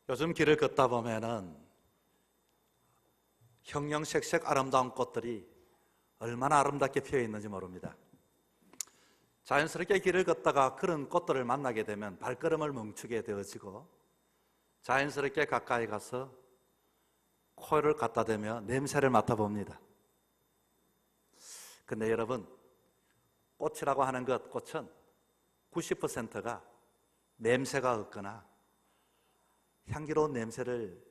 요즘 길을 걷다 보면은 형형색색 아름다운 꽃들이 얼마나 아름답게 피어 있는지 모릅니다. 자연스럽게 길을 걷다가 그런 꽃들을 만나게 되면 발걸음을 멈추게 되어지고 자연스럽게 가까이 가서 코를 갖다 대며 냄새를 맡아봅니다. 근데 여러분, 꽃이라고 하는 것, 꽃은 90%가 냄새가 없거나 향기로운 냄새를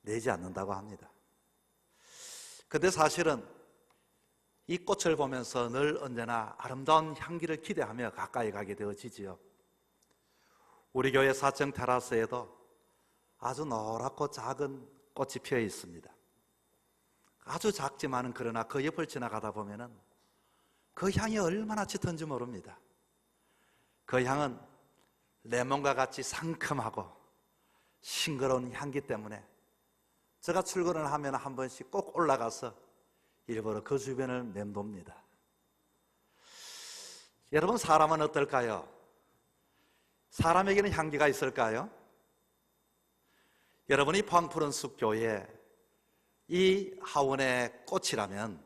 내지 않는다고 합니다. 근데 사실은 이 꽃을 보면서 늘 언제나 아름다운 향기를 기대하며 가까이 가게 되어지지요. 우리 교회 4층 테라스에도 아주 노랗고 작은 꽃이 피어 있습니다. 아주 작지만은 그러나 그 옆을 지나가다 보면은 그 향이 얼마나 짙은지 모릅니다. 그 향은 레몬과 같이 상큼하고 싱그러운 향기 때문에 제가 출근을 하면 한 번씩 꼭 올라가서 일부러 그 주변을 맴돕니다. 여러분, 사람은 어떨까요? 사람에게는 향기가 있을까요? 여러분이 포항푸른 숲교회 이 하원의 꽃이라면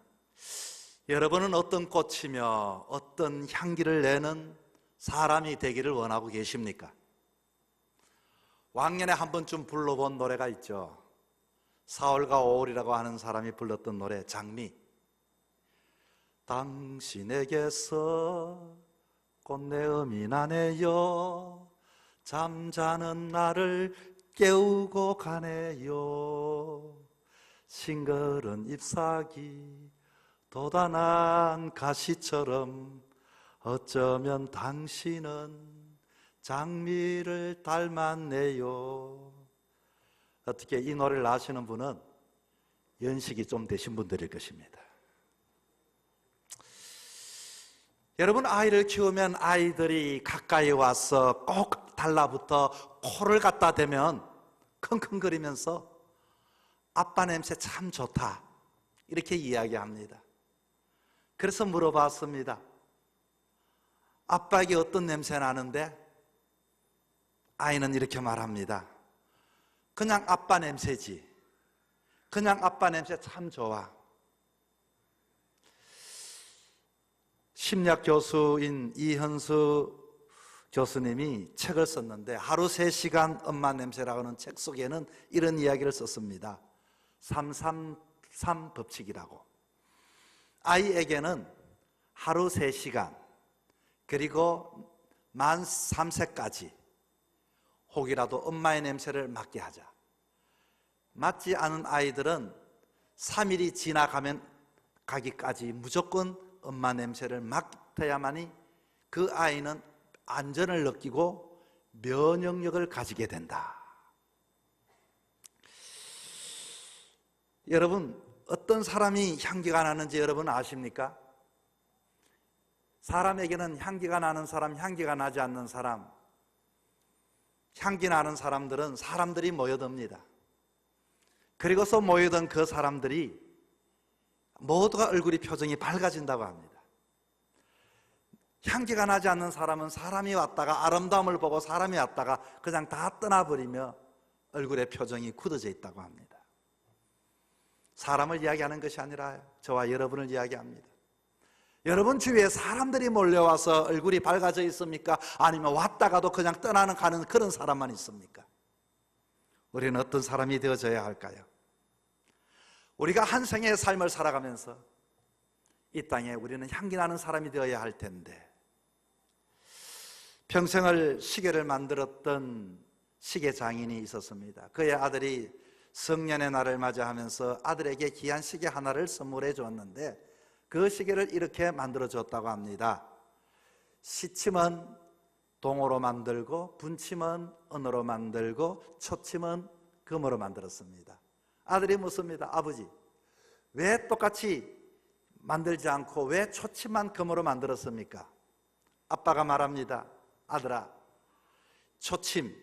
여러분은 어떤 꽃이며 어떤 향기를 내는 사람이 되기를 원하고 계십니까? 왕년에 한 번쯤 불러본 노래가 있죠. 4월과 5월이라고 하는 사람이 불렀던 노래, 장미. 당신에게서 꽃내음이 나네요. 잠자는 나를 깨우고 가네요. 싱그런 잎사귀 돋아난 가시처럼 어쩌면 당신은 장미를 닮았네요. 어떻게 이 노래를 아시는 분은 연식이 좀 되신 분들일 것입니다. 여러분, 아이를 키우면 아이들이 가까이 와서 꼭 달라붙어 코를 갖다 대면 킁킁거리면서 아빠 냄새 참 좋다 이렇게 이야기합니다. 그래서 물어봤습니다. 아빠에게 어떤 냄새 나는데? 아이는 이렇게 말합니다. 그냥 아빠 냄새지. 그냥 아빠 냄새 참 좋아. 심리학 교수인 이현수 교수님이 책을 썼는데 하루 3시간 엄마 냄새라고 하는 책 속에는 이런 이야기를 썼습니다. 333 법칙이라고. 아이에게는 하루 3시간 그리고 만 3세까지 혹이라도 엄마의 냄새를 맡게 하자. 맡지 않은 아이들은 3일이 지나가면 가기까지 무조건 엄마 냄새를 맡아야만이 그 아이는 안전을 느끼고 면역력을 가지게 된다. 여러분, 어떤 사람이 향기가 나는지 여러분 아십니까? 사람에게는 향기가 나는 사람, 향기가 나지 않는 사람, 향기 나는 사람들은 사람들이 모여듭니다. 그리고서 모여든 그 사람들이 모두가 얼굴이 표정이 밝아진다고 합니다. 향기가 나지 않는 사람은 사람이 왔다가 아름다움을 보고 사람이 왔다가 그냥 다 떠나버리며 얼굴의 표정이 굳어져 있다고 합니다. 사람을 이야기하는 것이 아니라 저와 여러분을 이야기합니다. 여러분 주위에 사람들이 몰려와서 얼굴이 밝아져 있습니까? 아니면 왔다가도 그냥 떠나는 가는 그런 사람만 있습니까? 우리는 어떤 사람이 되어져야 할까요? 우리가 한 생의 삶을 살아가면서 이 땅에 우리는 향기 나는 사람이 되어야 할 텐데 평생을 시계를 만들었던 시계 장인이 있었습니다. 그의 아들이 성년의 날을 맞이하면서 아들에게 귀한 시계 하나를 선물해 주었는데 그 시계를 이렇게 만들어 줬다고 합니다. 시침은 동으로 만들고 분침은 은으로 만들고 초침은 금으로 만들었습니다. 아들이 묻습니다. 아버지, 왜 똑같이 만들지 않고 왜 초침만 금으로 만들었습니까? 아빠가 말합니다. 아들아, 초침,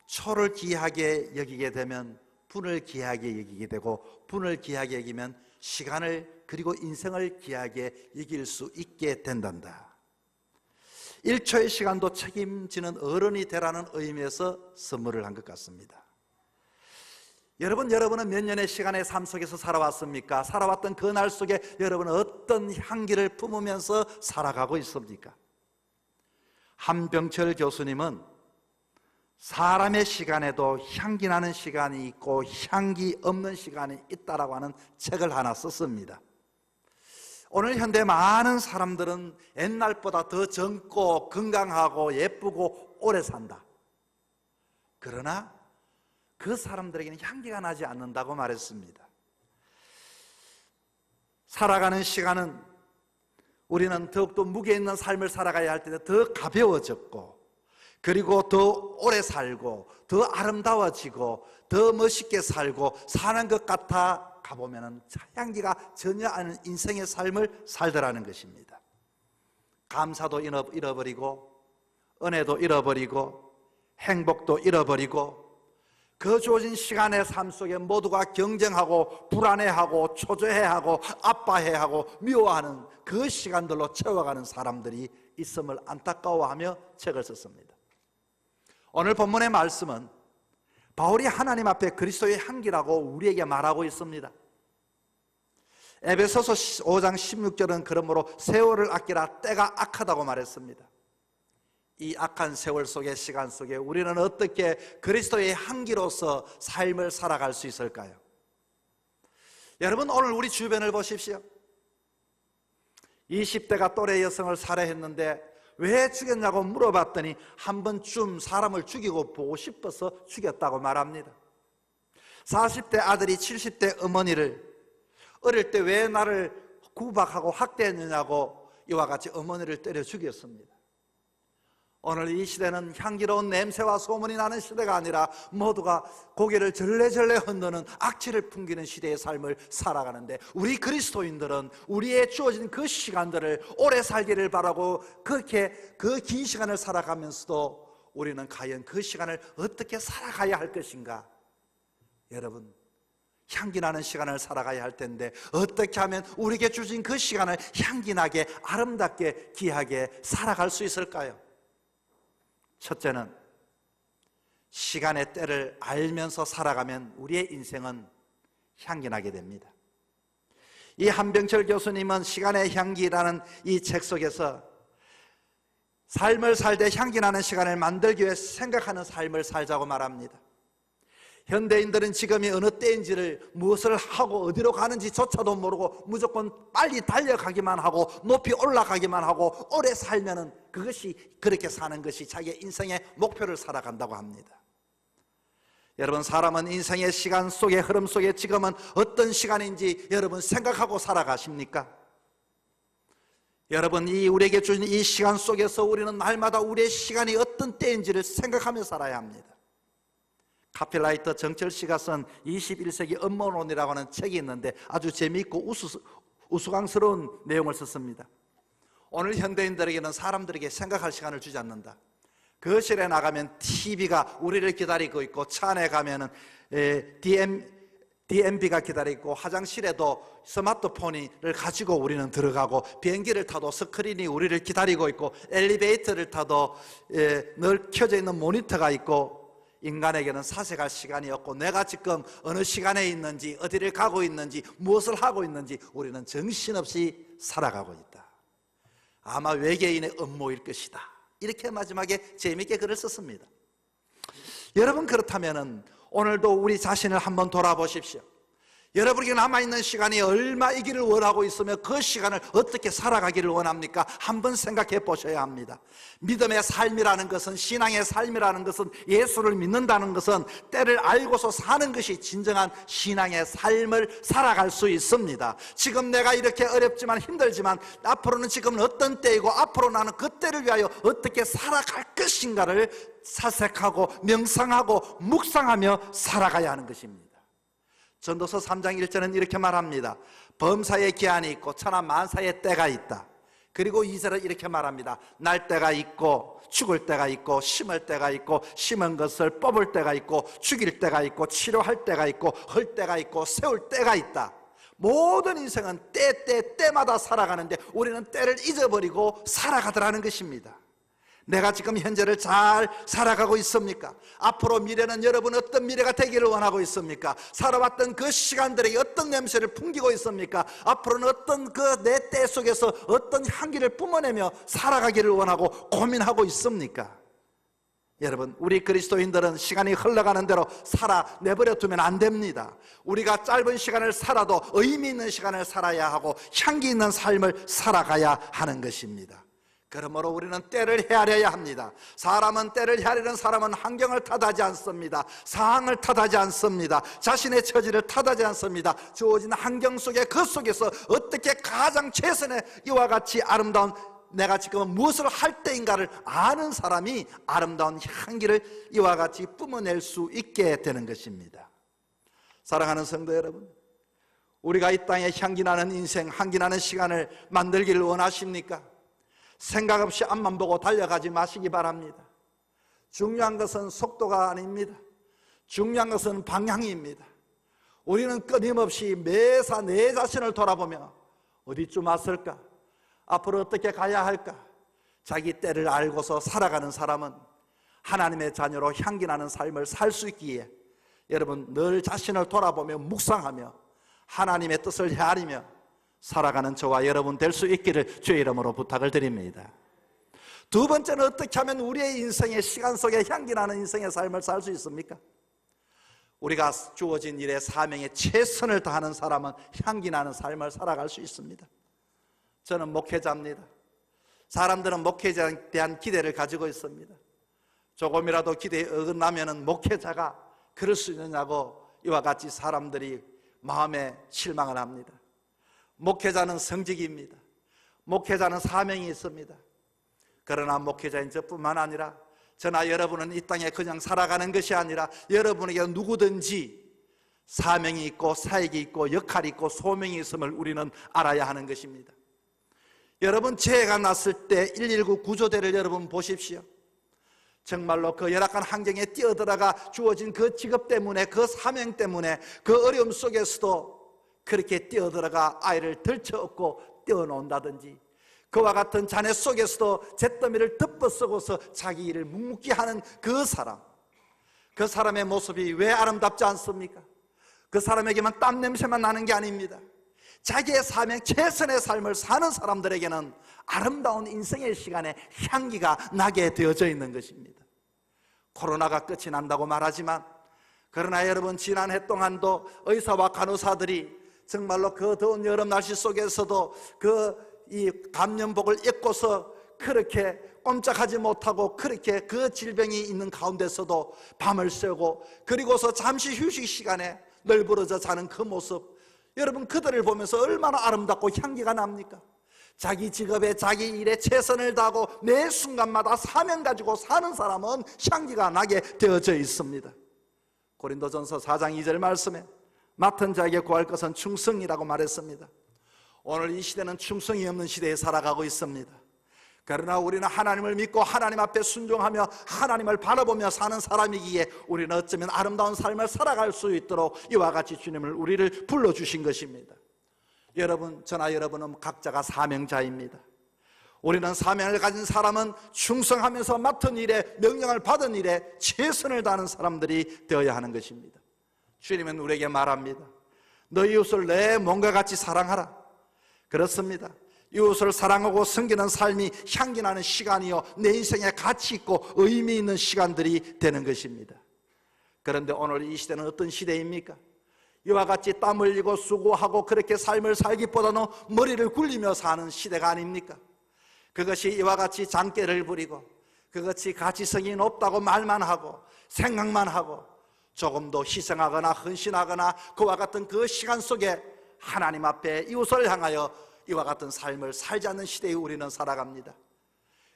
초를 귀하게 여기게 되면 분을 귀하게 여기게 되고 분을 귀하게 여기면 시간을 그리고 인생을 귀하게 여길 수 있게 된단다. 1초의 시간도 책임지는 어른이 되라는 의미에서 선물을 한 것 같습니다. 여러분은 몇 년의 시간의 삶 속에서 살아왔습니까? 살아왔던 그 날 속에 여러분은 어떤 향기를 품으면서 살아가고 있습니까? 한병철 교수님은 사람의 시간에도 향기 나는 시간이 있고 향기 없는 시간이 있다라고 하는 책을 하나 썼습니다. 오늘 현대 많은 사람들은 옛날보다 더 젊고 건강하고 예쁘고 오래 산다. 그러나 그 사람들에게는 향기가 나지 않는다고 말했습니다. 살아가는 시간은 우리는 더욱더 무게 있는 삶을 살아가야 할 때 더 가벼워졌고, 그리고 더 오래 살고 더 아름다워지고 더 멋있게 살고 사는 것 같아 가보면 향기가 전혀 않은 인생의 삶을 살더라는 것입니다. 감사도 잃어버리고 은혜도 잃어버리고 행복도 잃어버리고 그 주어진 시간의 삶 속에 모두가 경쟁하고 불안해하고 초조해하고 아파해하고 미워하는 그 시간들로 채워가는 사람들이 있음을 안타까워하며 책을 썼습니다. 오늘 본문의 말씀은 바울이 하나님 앞에 그리스도의 향기라고 우리에게 말하고 있습니다. 에베소서 5장 16절은 그러므로 세월을 아끼라 때가 악하다고 말했습니다. 이 악한 세월 속의 시간 속에 우리는 어떻게 그리스도의 향기로서 삶을 살아갈 수 있을까요? 여러분, 오늘 우리 주변을 보십시오. 20대가 또래 여성을 살해했는데 왜 죽였냐고 물어봤더니 한 번쯤 사람을 죽이고 보고 싶어서 죽였다고 말합니다. 40대 아들이 70대 어머니를 어릴 때 왜 나를 구박하고 학대했느냐고 이와 같이 어머니를 때려 죽였습니다. 오늘 이 시대는 향기로운 냄새와 소문이 나는 시대가 아니라 모두가 고개를 절레절레 흔드는 악취를 풍기는 시대의 삶을 살아가는데, 우리 그리스도인들은 우리의 주어진 그 시간들을 오래 살기를 바라고 그렇게 그 긴 시간을 살아가면서도 우리는 과연 그 시간을 어떻게 살아가야 할 것인가? 여러분, 향기나는 시간을 살아가야 할 텐데 어떻게 하면 우리에게 주어진 그 시간을 향기나게 아름답게 귀하게 살아갈 수 있을까요? 첫째는 시간의 때를 알면서 살아가면 우리의 인생은 향기나게 됩니다. 이 한병철 교수님은 시간의 향기라는 이 책 속에서 삶을 살 때 향기나는 시간을 만들기 위해 생각하는 삶을 살자고 말합니다. 현대인들은 지금이 어느 때인지를, 무엇을 하고 어디로 가는지조차도 모르고 무조건 빨리 달려가기만 하고 높이 올라가기만 하고 오래 살면은 그것이, 그렇게 사는 것이 자기의 인생의 목표를 살아간다고 합니다. 여러분, 사람은 인생의 시간 속의 흐름 속에 지금은 어떤 시간인지 여러분 생각하고 살아가십니까? 여러분, 우리에게 주신 이 시간 속에서 우리는 날마다 우리의 시간이 어떤 때인지를 생각하며 살아야 합니다. 카필라이터 정철 씨가 쓴 21세기 업무론이라고 하는 책이 있는데 아주 재미있고 우스꽝스러운 내용을 썼습니다. 오늘 현대인들에게는 사람들에게 생각할 시간을 주지 않는다. 거실에 나가면 TV가 우리를 기다리고 있고, 차 안에 가면은 DMB가 기다리고 있고, 화장실에도 스마트폰을 가지고 우리는 들어가고, 비행기를 타도 스크린이 우리를 기다리고 있고, 엘리베이터를 타도 늘 켜져 있는 모니터가 있고, 인간에게는 사색할 시간이 없고 내가 지금 어느 시간에 있는지, 어디를 가고 있는지, 무엇을 하고 있는지 우리는 정신없이 살아가고 있다. 아마 외계인의 음모일 것이다. 이렇게 마지막에 재미있게 글을 썼습니다. 여러분, 그렇다면 오늘도 우리 자신을 한번 돌아보십시오. 여러분에게 남아있는 시간이 얼마이기를 원하고 있으며 그 시간을 어떻게 살아가기를 원합니까? 한번 생각해 보셔야 합니다. 믿음의 삶이라는 것은, 신앙의 삶이라는 것은, 예수를 믿는다는 것은 때를 알고서 사는 것이 진정한 신앙의 삶을 살아갈 수 있습니다. 지금 내가 이렇게 어렵지만 힘들지만 앞으로는 지금은 어떤 때이고 앞으로 나는 그 때를 위하여 어떻게 살아갈 것인가를 사색하고 명상하고 묵상하며 살아가야 하는 것입니다. 전도서 3장 1절은 이렇게 말합니다. 범사의 기한이 있고 천하 만사의 때가 있다. 그리고 2절은 이렇게 말합니다. 날 때가 있고 죽을 때가 있고, 심을 때가 있고, 심은 것을 뽑을 때가 있고, 죽일 때가 있고, 치료할 때가 있고, 헐 때가 있고, 세울 때가 있다. 모든 인생은 때마다 살아가는데 우리는 때를 잊어버리고 살아가더라는 것입니다. 내가 지금 현재를 잘 살아가고 있습니까? 앞으로 미래는 여러분 어떤 미래가 되기를 원하고 있습니까? 살아왔던 그 시간들에게 어떤 냄새를 풍기고 있습니까? 앞으로는 어떤 그 내 때 속에서 어떤 향기를 뿜어내며 살아가기를 원하고 고민하고 있습니까? 여러분, 우리 그리스도인들은 시간이 흘러가는 대로 내버려 두면 안 됩니다. 우리가 짧은 시간을 살아도 의미 있는 시간을 살아야 하고 향기 있는 삶을 살아가야 하는 것입니다. 그러므로 우리는 때를 헤아려야 합니다. 사람은 때를 헤아리는 사람은 환경을 탓하지 않습니다. 상황을 탓하지 않습니다. 자신의 처지를 탓하지 않습니다. 주어진 환경 속에 그 속에서 어떻게 가장 최선의 이와 같이 아름다운 내가 지금 무엇을 할 때인가를 아는 사람이 아름다운 향기를 이와 같이 뿜어낼 수 있게 되는 것입니다. 사랑하는 성도 여러분, 우리가 이 땅에 향기 나는 인생, 향기 나는 시간을 만들기를 원하십니까? 생각 없이 앞만 보고 달려가지 마시기 바랍니다. 중요한 것은 속도가 아닙니다. 중요한 것은 방향입니다. 우리는 끊임없이 매사 내 자신을 돌아보며 어디쯤 왔을까? 앞으로 어떻게 가야 할까? 자기 때를 알고서 살아가는 사람은 하나님의 자녀로 향기나는 삶을 살 수 있기에 여러분 늘 자신을 돌아보며 묵상하며 하나님의 뜻을 헤아리며 살아가는 저와 여러분 될 수 있기를 주의 이름으로 부탁을 드립니다. 두 번째는 어떻게 하면 우리의 인생의 시간 속에 향기나는 인생의 삶을 살 수 있습니까? 우리가 주어진 일에 사명에 최선을 다하는 사람은 향기나는 삶을 살아갈 수 있습니다. 저는 목회자입니다. 사람들은 목회자에 대한 기대를 가지고 있습니다. 조금이라도 기대에 어긋나면 목회자가 그럴 수 있느냐고 이와 같이 사람들이 마음에 실망을 합니다. 목회자는 성직입니다. 목회자는 사명이 있습니다. 그러나 목회자인 저뿐만 아니라 저나 여러분은 이 땅에 그냥 살아가는 것이 아니라 여러분에게 누구든지 사명이 있고 사역이 있고 역할이 있고 소명이 있음을 우리는 알아야 하는 것입니다. 여러분, 재해가 났을 때 119 구조대를 여러분 보십시오. 정말로 그 열악한 환경에 뛰어들어가 주어진 그 직업 때문에, 그 사명 때문에, 그 어려움 속에서도 그렇게 뛰어들어가 아이를 들쳐업고 떼어놓는다든지, 그와 같은 잔해 속에서도 잿더미를 덮어쓰고서 자기 일을 묵묵히 하는 그 사람, 그 사람의 모습이 왜 아름답지 않습니까? 그 사람에게만 땀 냄새만 나는 게 아닙니다. 자기의 사명, 최선의 삶을 사는 사람들에게는 아름다운 인생의 시간에 향기가 나게 되어져 있는 것입니다. 코로나가 끝이 난다고 말하지만 그러나 여러분, 지난해 동안도 의사와 간호사들이 정말로 그 더운 여름 날씨 속에서도 이 감염복을 입고서 그렇게 꼼짝하지 못하고 그렇게 그 질병이 있는 가운데서도 밤을 새고 그리고서 잠시 휴식 시간에 널브러져 자는 그 모습, 여러분 그들을 보면서 얼마나 아름답고 향기가 납니까? 자기 직업에 자기 일에 최선을 다하고 매 순간마다 사명 가지고 사는 사람은 향기가 나게 되어져 있습니다. 고린도전서 4장 2절 말씀에 맡은 자에게 구할 것은 충성이라고 말했습니다. 오늘 이 시대는 충성이 없는 시대에 살아가고 있습니다. 그러나 우리는 하나님을 믿고 하나님 앞에 순종하며 하나님을 바라보며 사는 사람이기에 우리는 어쩌면 아름다운 삶을 살아갈 수 있도록 이와 같이 주님을 우리를 불러주신 것입니다. 여러분, 저나 여러분은 각자가 사명자입니다. 우리는 사명을 가진 사람은 충성하면서 맡은 일에, 명령을 받은 일에 최선을 다하는 사람들이 되어야 하는 것입니다. 주님은 우리에게 말합니다. 너 이웃을 내 몸과 같이 사랑하라. 그렇습니다. 이웃을 사랑하고 섬기는 삶이 향기나는 시간이요, 내 인생에 가치 있고 의미 있는 시간들이 되는 것입니다. 그런데 오늘 이 시대는 어떤 시대입니까? 이와 같이 땀 흘리고 수고하고 그렇게 삶을 살기보다는 머리를 굴리며 사는 시대가 아닙니까? 그것이 이와 같이 장깨를 부리고 그것이 가치성이 높다고 말만 하고 생각만 하고 조금 더 희생하거나 헌신하거나 그와 같은 그 시간 속에 하나님 앞에 이웃을 향하여 이와 같은 삶을 살지 않는 시대에 우리는 살아갑니다.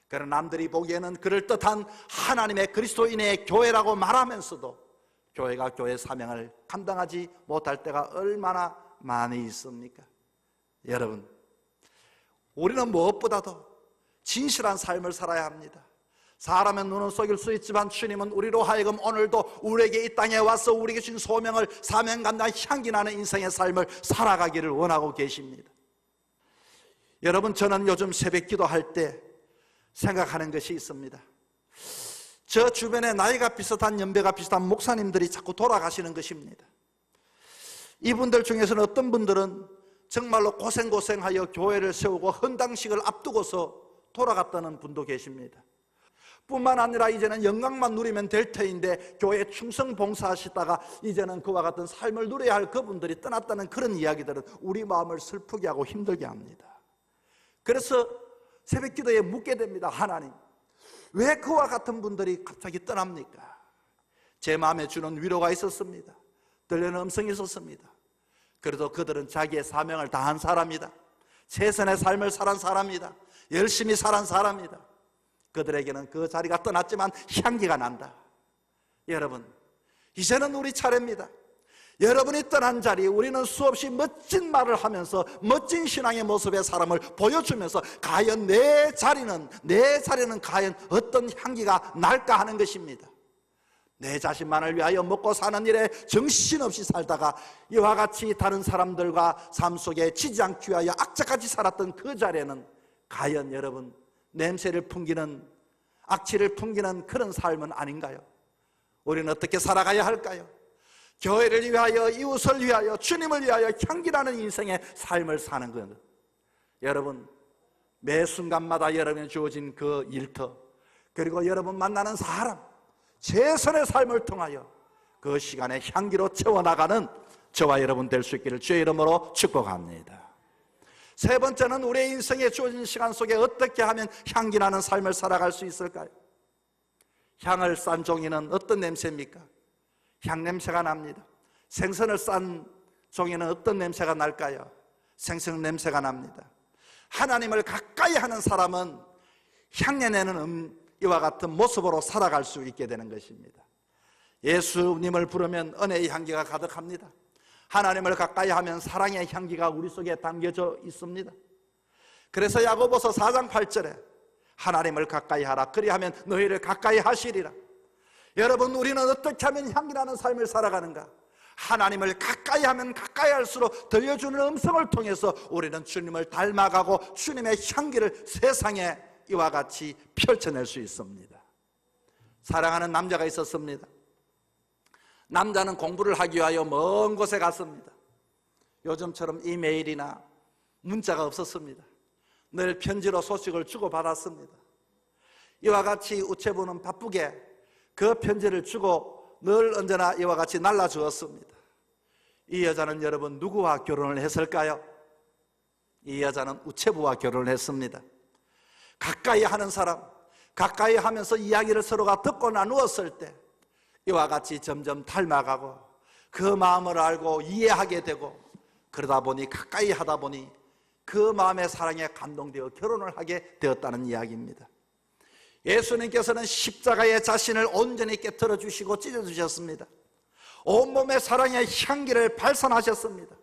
그러나 남들이 보기에는 그럴듯한 하나님의 그리스도인의 교회라고 말하면서도 교회가 교회 사명을 감당하지 못할 때가 얼마나 많이 있습니까? 여러분, 우리는 무엇보다도 진실한 삶을 살아야 합니다. 사람의 눈은 속일 수 있지만 주님은 우리로 하여금 오늘도 우리에게 이 땅에 와서 우리에게 준 소명을 사명 감당 향기나는 인생의 삶을 살아가기를 원하고 계십니다. 여러분, 저는 요즘 새벽 기도할 때 생각하는 것이 있습니다. 저 주변에 나이가 비슷한, 연배가 비슷한 목사님들이 자꾸 돌아가시는 것입니다. 이분들 중에서는 어떤 분들은 정말로 고생하여 교회를 세우고 헌당식을 앞두고서 돌아갔다는 분도 계십니다. 뿐만 아니라 이제는 영광만 누리면 될 터인데 교회에 충성 봉사하시다가 이제는 그와 같은 삶을 누려야 할 그분들이 떠났다는 그런 이야기들은 우리 마음을 슬프게 하고 힘들게 합니다. 그래서 새벽 기도에 묻게 됩니다. 하나님, 왜 그와 같은 분들이 갑자기 떠납니까? 제 마음에 주는 위로가 있었습니다. 들리는 음성이 있었습니다. 그래도 그들은 자기의 사명을 다한 사람이다. 최선의 삶을 살은 사람이다. 열심히 살은 사람이다. 그들에게는 그 자리가 떠났지만 향기가 난다. 여러분, 이제는 우리 차례입니다. 여러분이 떠난 자리, 우리는 수없이 멋진 말을 하면서 멋진 신앙의 모습의 사람을 보여주면서 과연 내 자리는 과연 어떤 향기가 날까 하는 것입니다. 내 자신만을 위하여 먹고 사는 일에 정신없이 살다가 이와 같이 다른 사람들과 삶 속에 지지 않기 위하여 악착같이 살았던 그 자리에는 과연 여러분 냄새를 풍기는, 악취를 풍기는 그런 삶은 아닌가요? 우리는 어떻게 살아가야 할까요? 교회를 위하여, 이웃을 위하여, 주님을 위하여 향기나는 인생의 삶을 사는 것. 여러분, 매 순간마다 여러분이 주어진 그 일터, 그리고 여러분 만나는 사람, 최선의 삶을 통하여 그 시간에 향기로 채워나가는 저와 여러분 될 수 있기를 주의 이름으로 축복합니다. 세 번째는 우리의 인생에 주어진 시간 속에 어떻게 하면 향기나는 삶을 살아갈 수 있을까요? 향을 싼 종이는 어떤 냄새입니까? 향냄새가 납니다. 생선을 싼 종이는 어떤 냄새가 날까요? 생선 냄새가 납니다. 하나님을 가까이 하는 사람은 향내내는 이와 같은 모습으로 살아갈 수 있게 되는 것입니다. 예수님을 부르면 은혜의 향기가 가득합니다. 하나님을 가까이 하면 사랑의 향기가 우리 속에 담겨져 있습니다. 그래서 야고보서 4장 8절에 하나님을 가까이 하라, 그리하면 너희를 가까이 하시리라. 여러분, 우리는 어떻게 하면 향기나는 삶을 살아가는가? 하나님을 가까이 하면 가까이 할수록 들려주는 음성을 통해서 우리는 주님을 닮아가고 주님의 향기를 세상에 이와 같이 펼쳐낼 수 있습니다. 사랑하는 남자가 있었습니다. 남자는 공부를 하기 위하여 먼 곳에 갔습니다. 요즘처럼 이메일이나 문자가 없었습니다. 늘 편지로 소식을 주고받았습니다. 이와 같이 우체부는 바쁘게 그 편지를 주고 늘 언제나 이와 같이 날라주었습니다. 이 여자는 여러분 누구와 결혼을 했을까요? 이 여자는 우체부와 결혼을 했습니다. 가까이 하는 사람, 가까이 하면서 이야기를 서로가 듣고 나누었을 때 이와 같이 점점 닮아가고 그 마음을 알고 이해하게 되고, 그러다 보니 가까이 하다 보니 그 마음의 사랑에 감동되어 결혼을 하게 되었다는 이야기입니다. 예수님께서는 십자가에 자신을 온전히 깨트려 주시고 찢어주셨습니다. 온몸의 사랑의 향기를 발산하셨습니다.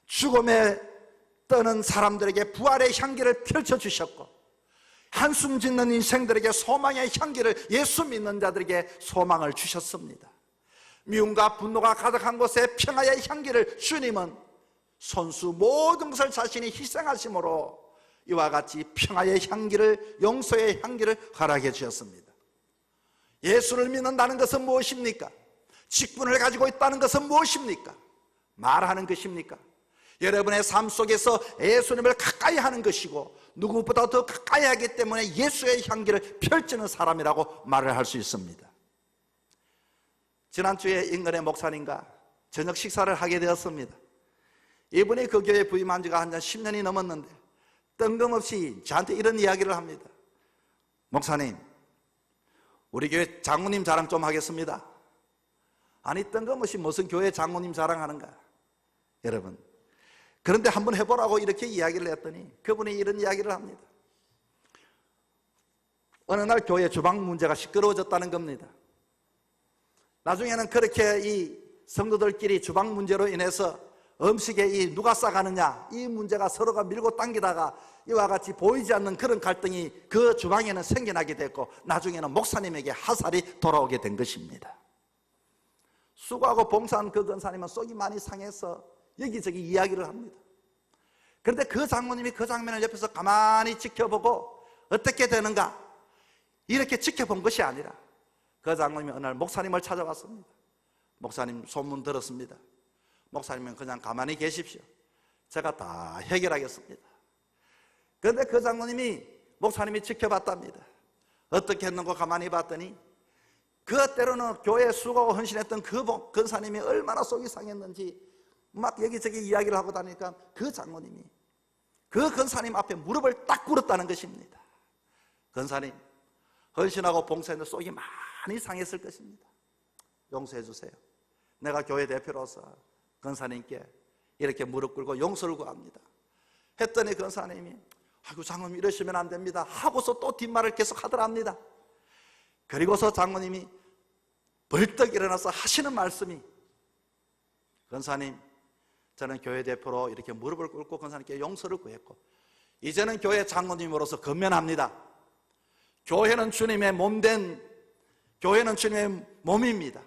죽음에 떠는 사람들에게 부활의 향기를 펼쳐주셨고, 한숨 짓는 인생들에게 소망의 향기를, 예수 믿는 자들에게 소망을 주셨습니다. 미움과 분노가 가득한 곳에 평화의 향기를 주님은 손수 모든 것을 자신이 희생하심으로 이와 같이 평화의 향기를, 용서의 향기를 허락해 주셨습니다. 예수를 믿는다는 것은 무엇입니까? 직분을 가지고 있다는 것은 무엇입니까? 말하는 것입니까? 여러분의 삶 속에서 예수님을 가까이 하는 것이고, 누구보다 더 가까이 하기 때문에 예수의 향기를 펼치는 사람이라고 말을 할 수 있습니다. 지난주에 인근의 목사님과 저녁 식사를 하게 되었습니다. 이분이 그 교회에 부임한 지가 한 10년이 넘었는데 뜬금없이 저한테 이런 이야기를 합니다. 목사님, 우리 교회 장로님 자랑 좀 하겠습니다. 아니, 뜬금없이 무슨 교회 장로님 자랑하는가? 여러분, 그런데 한번 해보라고 이렇게 이야기를 했더니 그분이 이런 이야기를 합니다. 어느 날 교회 주방 문제가 시끄러워졌다는 겁니다. 나중에는 그렇게 이 성도들끼리 주방 문제로 인해서 음식에 이 누가 싸가느냐, 이 문제가 서로가 밀고 당기다가 이와 같이 보이지 않는 그런 갈등이 그 주방에는 생겨나게 됐고, 나중에는 목사님에게 화살이 돌아오게 된 것입니다. 수고하고 봉사한 그 권사님은 속이 많이 상해서 여기저기 이야기를 합니다. 그런데 그 장모님이 그 장면을 옆에서 가만히 지켜보고 어떻게 되는가 이렇게 지켜본 것이 아니라 그 장로님이 어느 날 목사님을 찾아왔습니다. 목사님 소문 들었습니다. 목사님은 그냥 가만히 계십시오. 제가 다 해결하겠습니다. 그런데 그 장로님이 목사님이 지켜봤답니다. 어떻게 했는가 가만히 봤더니 그 때로는 교회에 수고하고 헌신했던 그 권사님이 얼마나 속이 상했는지 막 여기저기 이야기를 하고 다니니까 그 장로님이 그 권사님 앞에 무릎을 딱 꿇었다는 것입니다. 권사님, 헌신하고 봉사했는데 속이 많이 상했을 것입니다. 용서해 주세요. 내가 교회 대표로서 권사님께 이렇게 무릎 꿇고 용서를 구합니다. 했더니 권사님이 아이고 장로님 이러시면 안 됩니다 하고서 또 뒷말을 계속 하더랍니다. 그리고서 장로님이 벌떡 일어나서 하시는 말씀이 권사님, 저는 교회 대표로 이렇게 무릎을 꿇고 권사님께 용서를 구했고 이제는 교회 장로님으로서 건면합니다. 교회는 주님의 몸된 교회는 주님의 몸입니다.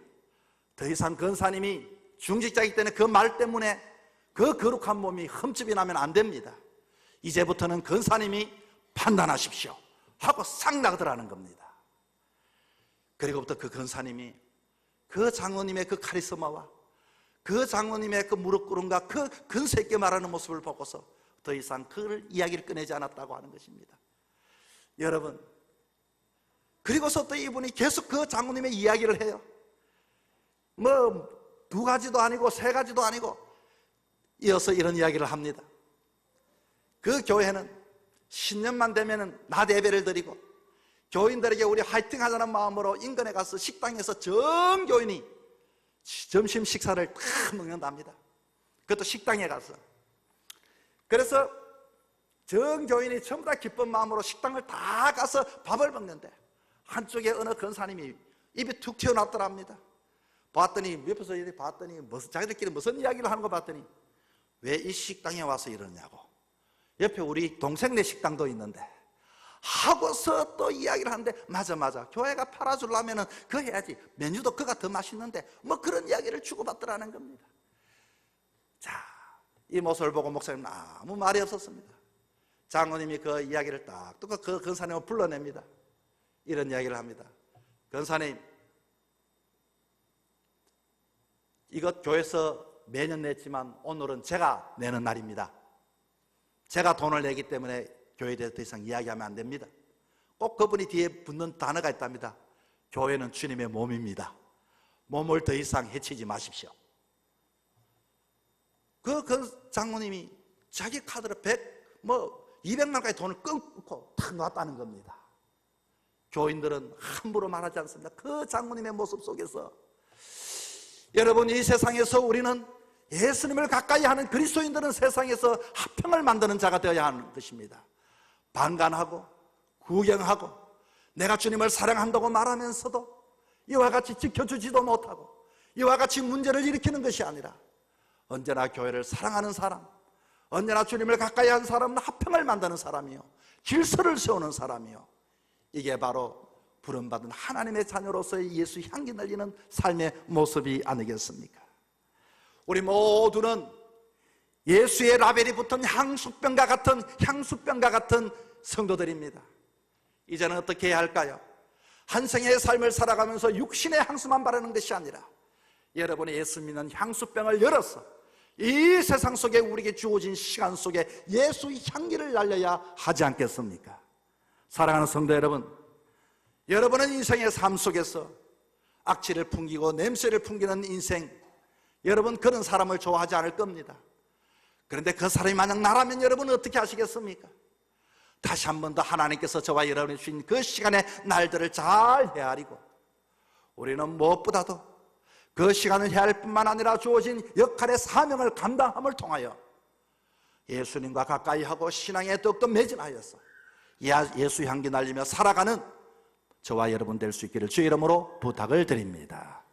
더 이상 권사님이 중직자이기 때문에 그 말 때문에 그 거룩한 몸이 흠집이 나면 안 됩니다. 이제부터는 권사님이 판단하십시오 하고 싹 나가더라는 겁니다. 그리고부터 그 권사님이 그 장로님의 그 카리스마와 그 장로님의 그 무릎 꿇음과 그 근세 있게 말하는 모습을 보고서 더 이상 그 이야기를 꺼내지 않았다고 하는 것입니다. 여러분, 그리고서 또 이분이 계속 그 장로님의 이야기를 해요. 뭐 두 가지도 아니고 세 가지도 아니고 이어서 이런 이야기를 합니다. 그 교회는 신년만 되면 낮 예배를 드리고 교인들에게 우리 화이팅 하자는 마음으로 인근에 가서 식당에서 전 교인이 점심 식사를 다 먹는답니다. 그것도 식당에 가서. 그래서 전 교인이 전부 다 기쁜 마음으로 식당을 다 가서 밥을 먹는데 한쪽에 어느 권사님이 입이 툭 튀어나왔더랍니다. 봤더니 옆에서 이렇게 봤더니 자기들끼리 무슨 이야기를 하는 거 봤더니 왜 이 식당에 와서 이러냐고, 옆에 우리 동생네 식당도 있는데 하고서 또 이야기를 하는데 맞아 교회가 팔아주려면 그거 해야지, 메뉴도 그가 더 맛있는데 뭐 그런 이야기를 주고받더라는 겁니다. 자, 이 모습을 보고 목사님은 아무 말이 없었습니다. 장로님이 그 이야기를 딱 또 그 권사님을 불러냅니다. 이런 이야기를 합니다. 권사님, 이것 교회에서 매년 냈지만 오늘은 제가 내는 날입니다. 제가 돈을 내기 때문에 교회에 대해서 더 이상 이야기하면 안 됩니다. 꼭 그분이 뒤에 붙는 단어가 있답니다. 교회는 주님의 몸입니다. 몸을 더 이상 해치지 마십시오. 그 장로님이 자기 카드로 200만까지 돈을 끊고 탁 놨다는 겁니다. 교인들은 함부로 말하지 않습니다. 그 장로님의 모습 속에서 여러분, 이 세상에서 우리는 예수님을 가까이 하는 그리스도인들은 세상에서 화평을 만드는 자가 되어야 하는 것입니다. 방관하고 구경하고 내가 주님을 사랑한다고 말하면서도 이와 같이 지켜주지도 못하고 이와 같이 문제를 일으키는 것이 아니라 언제나 교회를 사랑하는 사람, 언제나 주님을 가까이 하는 사람은 화평을 만드는 사람이요, 질서를 세우는 사람이요, 이게 바로 부름받은 하나님의 자녀로서의 예수 향기 날리는 삶의 모습이 아니겠습니까? 우리 모두는 예수의 라벨이 붙은 향수병과 같은 성도들입니다. 이제는 어떻게 해야 할까요? 한 생의 삶을 살아가면서 육신의 향수만 바르는 것이 아니라 여러분의 예수 믿는 향수병을 열어서 이 세상 속에 우리에게 주어진 시간 속에 예수 향기를 날려야 하지 않겠습니까? 사랑하는 성도 여러분, 여러분은 인생의 삶 속에서 악취를 풍기고 냄새를 풍기는 인생, 여러분 그런 사람을 좋아하지 않을 겁니다. 그런데 그 사람이 만약 나라면 여러분은 어떻게 하시겠습니까? 다시 한 번 더 하나님께서 저와 여러분이 주신 그 시간의 날들을 잘 헤아리고 우리는 무엇보다도 그 시간을 헤아릴 뿐만 아니라 주어진 역할의 사명을 감당함을 통하여 예수님과 가까이 하고 신앙에 더욱더 매진하여서 예수 향기 날리며 살아가는 저와 여러분 될 수 있기를 주의 이름으로 부탁을 드립니다.